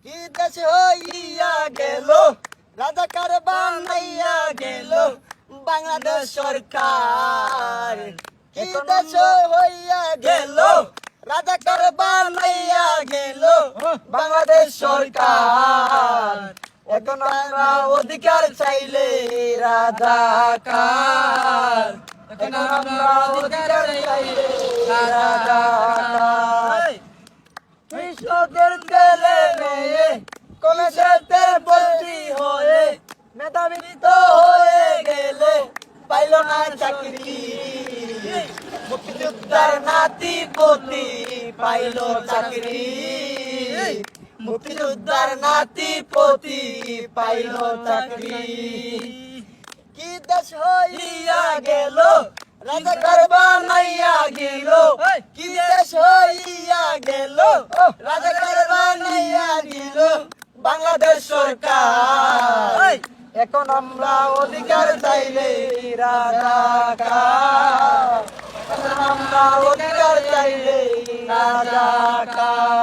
কি দেশ হইয়া গেল রাজাকার বানাইয়া গেল বাংলাদেশ সরকার। কি দেশ হইয়া গেল রাজাকার বানাইয়া গেল বাংলাদেশ সরকার। এখন আমরা অধিকার চাইলে রাজাকার। এখন আমরা অধিকার চাইলে রাজাকার। কৃষকের ছেলে মেয়ে কলেজেতে ভর্তি হয়ে মেধাবী তো হয়ে গেলে পাইল না চাকরি। মুক্তিযোদ্ধার নাতি পতি পাইল চাকরি। মুক্তিযোদ্ধার নাতি পতি পাইল চাকরি। কি দেশ হইয়া গেল রাজাকার বানাইয়া গেল। কি দেশ হইয়া গেল রাজাকার বানাইয়া গেল বাংলাদেশ সরকার। এখন আমরা অধিকার চাইলে রাজাকার। এখন আমরা অধিকার চাইলে রাজাকার।